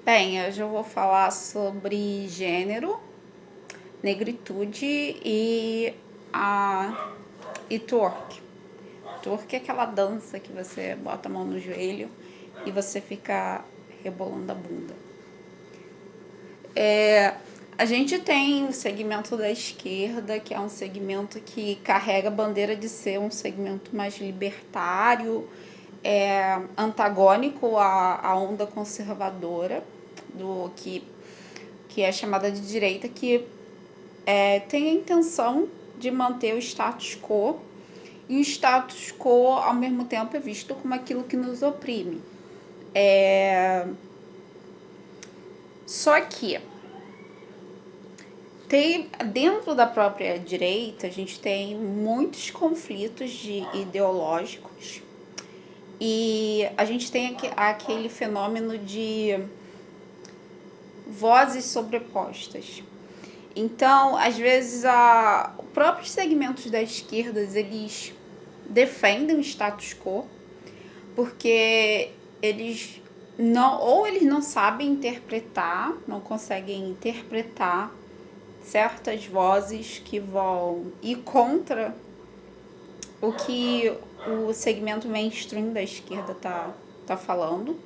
Bem, hoje eu vou falar sobre gênero, negritude e twerk. Twerk é aquela dança que você bota a mão no joelho e você fica rebolando a bunda. A gente tem o segmento da esquerda, que é um segmento que carrega a bandeira de ser um segmento mais libertário, antagônico à onda conservadora, que é chamada de direita, que tem a intenção de manter o status quo, e o status quo, ao mesmo tempo, é visto como aquilo que nos oprime. Só que dentro da própria direita, a gente tem muitos conflitos ideológicos, e a gente tem aquele fenômeno de vozes sobrepostas. Então, às vezes, os próprios segmentos da esquerda, eles defendem o status quo, porque eles não sabem interpretar, não conseguem interpretar certas vozes que vão ir contra o que o segmento mainstream da esquerda tá falando,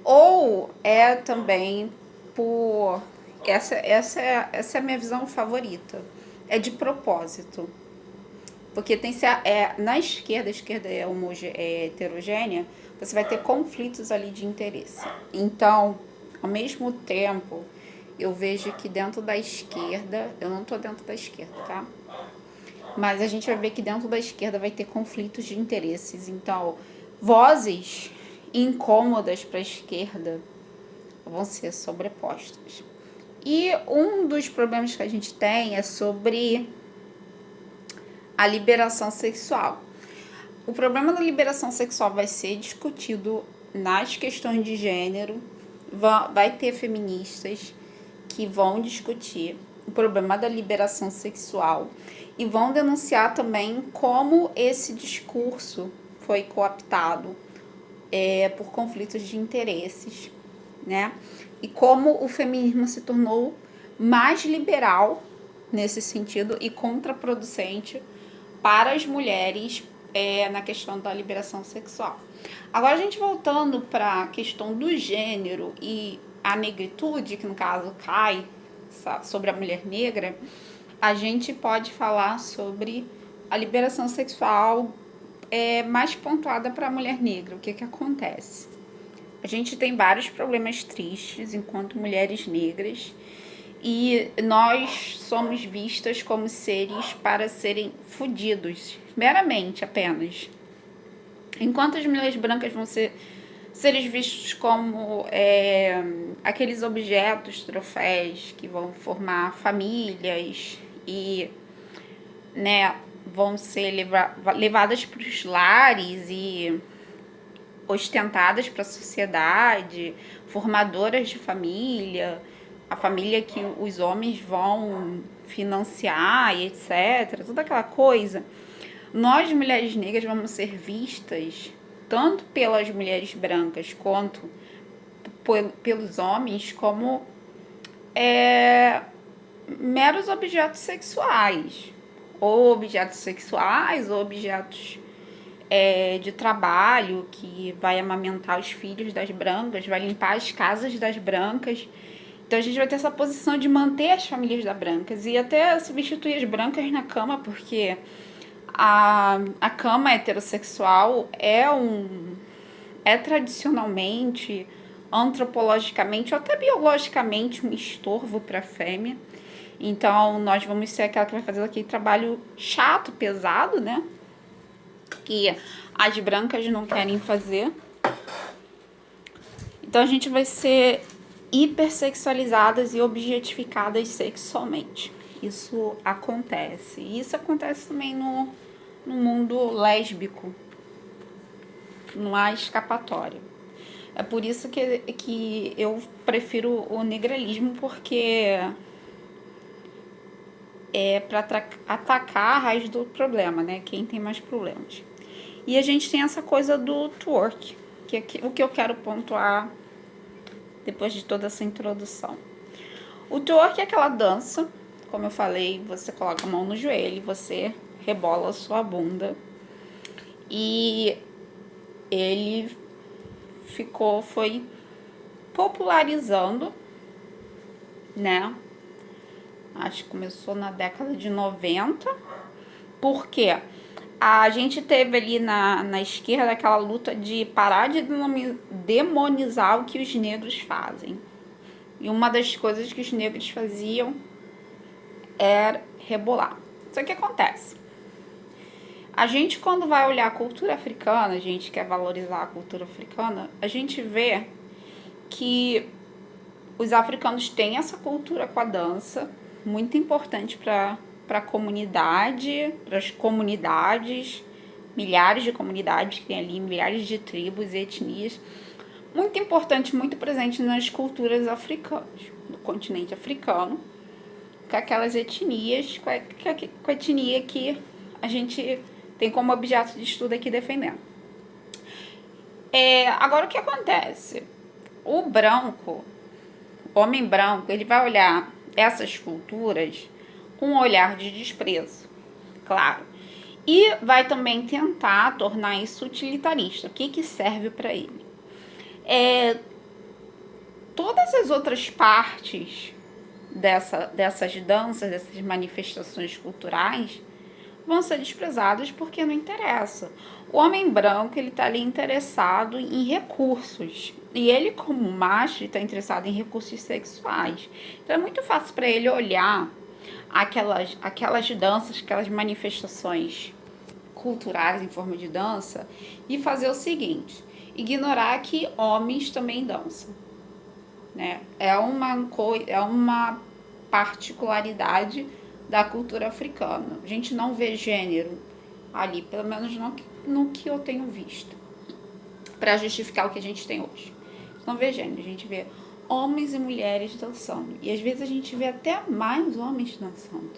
ou é também por essa é a minha visão favorita, é de propósito, porque na esquerda, a esquerda é heterogênea, você vai ter conflitos ali de interesse. Então, ao mesmo tempo, eu vejo que dentro da esquerda, eu não estou dentro da esquerda, tá? Mas a gente vai ver que dentro da esquerda vai ter conflitos de interesses. Então, vozes incômodas para a esquerda vão ser sobrepostas. E um dos problemas que a gente tem é sobre a liberação sexual. O problema da liberação sexual vai ser discutido nas questões de gênero, vai ter feministas que vão discutir o problema da liberação sexual e vão denunciar também como esse discurso foi cooptado por conflitos de interesses, né? E como o feminismo se tornou mais liberal nesse sentido e contraproducente para as mulheres na questão da liberação sexual. Agora, a gente voltando para a questão do gênero e a negritude, que no caso cai sobre a mulher negra, a gente pode falar sobre a liberação sexual mais pontuada para a mulher negra. O que acontece? A gente tem vários problemas tristes enquanto mulheres negras, e nós somos vistas como seres para serem fudidos, meramente apenas. Enquanto as mulheres brancas vão ser seres vistos como aqueles objetos, troféus, que vão formar famílias e, né, vão ser levadas para os lares e ostentadas para a sociedade, formadoras de família, a família que os homens vão financiar e etc., toda aquela coisa. Nós, mulheres negras, vamos ser vistas tanto pelas mulheres brancas quanto pelos homens como meros objetos sexuais, ou objetos de trabalho, que vai amamentar os filhos das brancas, vai limpar as casas das brancas. Então a gente vai ter essa posição de manter as famílias das brancas e até substituir as brancas na cama, porque a cama heterossexual é tradicionalmente, antropologicamente ou até biologicamente um estorvo para a fêmea. Então nós vamos ser aquela que vai fazer aquele trabalho chato, pesado, né? Que as brancas não querem fazer. Então a gente vai ser hipersexualizadas e objetificadas sexualmente. Isso acontece. E isso acontece também no mundo lésbico. Não há escapatória. É por isso que eu prefiro o negralismo, porque é para atacar a raiz do problema, né? Quem tem mais problemas. E a gente tem essa coisa do twerk, que é o que eu quero pontuar depois de toda essa introdução. O twerk é aquela dança, como eu falei, você coloca a mão no joelho, você rebola a sua bunda. E ele foi popularizando, né? Acho que começou na década de 90. Por quê? A gente teve ali na esquerda aquela luta de parar de demonizar o que os negros fazem. E uma das coisas que os negros faziam era rebolar. Só que acontece? A gente, quando vai olhar a cultura africana, a gente quer valorizar a cultura africana, a gente vê que os africanos têm essa cultura com a dança, muito importante para a comunidade, para as comunidades, milhares de comunidades que tem ali, milhares de tribos e etnias, muito importante, muito presente nas culturas africanas, no continente africano, com aquelas etnias, com a etnia que a gente tem como objeto de estudo aqui defendendo. Agora, o que acontece? O homem branco, ele vai olhar essas culturas com um olhar de desprezo, claro. E vai também tentar tornar isso utilitarista. O que serve para ele? Todas as outras partes dessas danças, dessas manifestações culturais, vão ser desprezadas porque não interessa. O homem branco, ele está ali interessado em recursos. E ele, como macho, está interessado em recursos sexuais. Então é muito fácil para ele olhar aquelas danças, aquelas manifestações culturais em forma de dança e fazer o seguinte: ignorar que homens também dançam. Né? É uma particularidade da cultura africana. A gente não vê gênero ali, pelo menos no que eu tenho visto, para justificar o que a gente tem hoje. Não vê gênero, a gente vê homens e mulheres dançando. E às vezes a gente vê até mais homens dançando.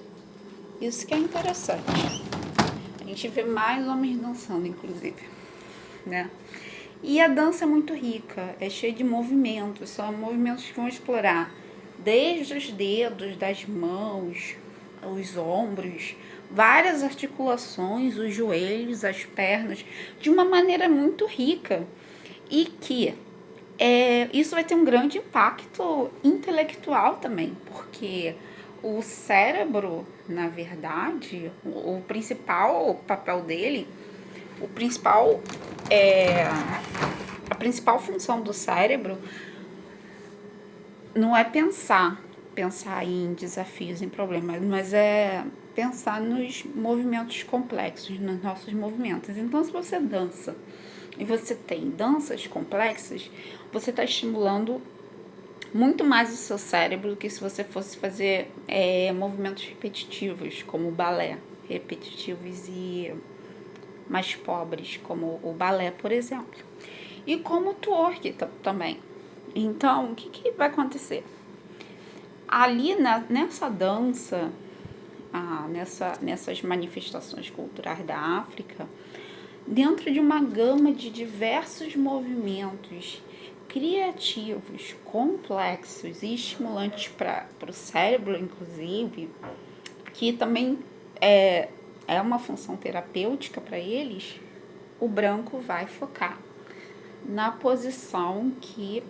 Isso que é interessante. A gente vê mais homens dançando, inclusive, né? E a dança é muito rica, é cheia de movimentos, são movimentos que vão explorar desde os dedos das mãos, os ombros, várias articulações, os joelhos, as pernas, de uma maneira muito rica. E que isso vai ter um grande impacto intelectual também, porque o cérebro, na verdade, o principal papel dele, a principal função do cérebro não é pensar em desafios, em problemas, mas é pensar nos movimentos complexos, nos nossos movimentos. Então, se você dança e você tem danças complexas, você está estimulando muito mais o seu cérebro do que se você fosse fazer movimentos repetitivos, como o balé, repetitivos e mais pobres, como o balé, por exemplo. E como o twerk também. Então, o que vai acontecer? Ali nessa dança, nessas manifestações culturais da África, dentro de uma gama de diversos movimentos criativos, complexos e estimulantes para o cérebro, inclusive, que também é uma função terapêutica para eles, o branco vai focar na posição que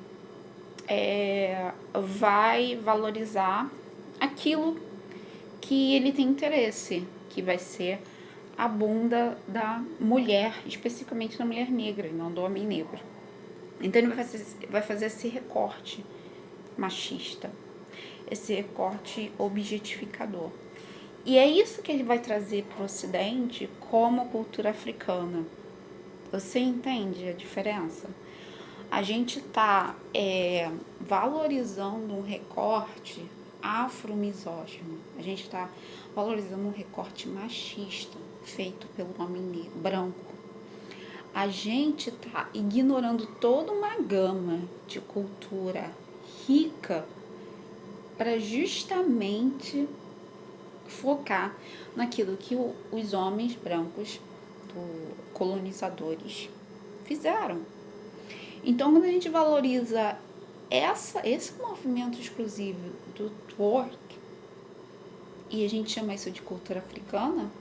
vai valorizar aquilo que ele tem interesse, que vai ser a bunda da mulher, especificamente da mulher negra, e não do homem negro. Então ele vai fazer esse recorte machista, esse recorte objetificador. E é isso que ele vai trazer para o Ocidente como cultura africana. Você entende a diferença? A gente está valorizando um recorte afromisógino. A gente está valorizando um recorte machista feito pelo homem branco. A gente está ignorando toda uma gama de cultura rica para justamente focar naquilo que os homens brancos colonizadores fizeram. Então, quando a gente valoriza esse movimento exclusivo do twerk, e a gente chama isso de cultura africana,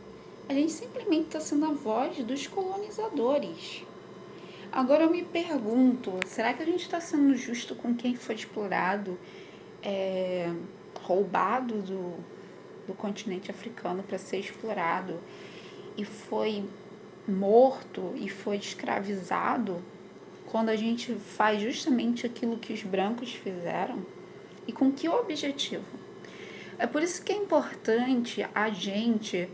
a gente simplesmente está sendo a voz dos colonizadores. Agora eu me pergunto, será que a gente está sendo justo com quem foi explorado, roubado do continente africano para ser explorado e foi morto e foi escravizado, quando a gente faz justamente aquilo que os brancos fizeram? E com que objetivo? É por isso que é importante a gente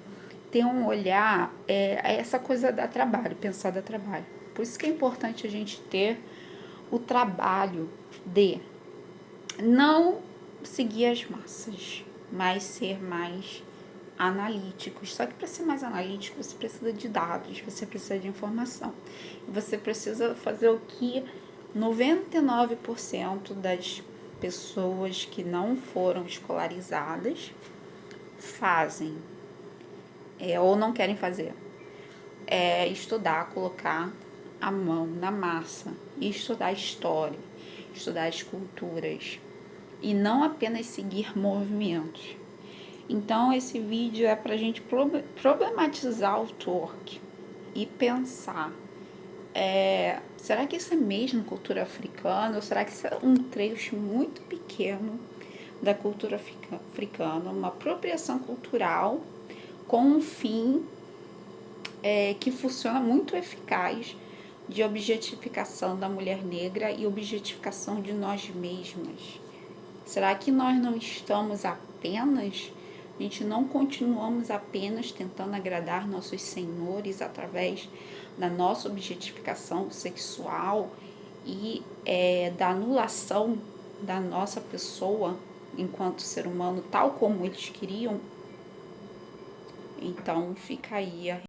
ter um olhar, essa coisa da trabalho, pensar da trabalho. Por isso que é importante a gente ter o trabalho de não seguir as massas, mas ser mais analíticos. Só que para ser mais analítico, você precisa de dados, você precisa de informação. Você precisa fazer o que 99% das pessoas que não foram escolarizadas fazem, ou não querem fazer. É estudar, colocar a mão na massa e estudar a história, estudar as culturas e não apenas seguir movimentos. Então esse vídeo é para a gente problematizar o twerk e pensar, será que isso é mesmo cultura africana ou será que isso é um trecho muito pequeno da cultura africana, uma apropriação cultural com um fim que funciona muito eficaz de objetificação da mulher negra e objetificação de nós mesmas? Será que nós não estamos apenas, a gente não continuamos apenas tentando agradar nossos senhores através da nossa objetificação sexual e da anulação da nossa pessoa enquanto ser humano, tal como eles queriam? Então fica aí a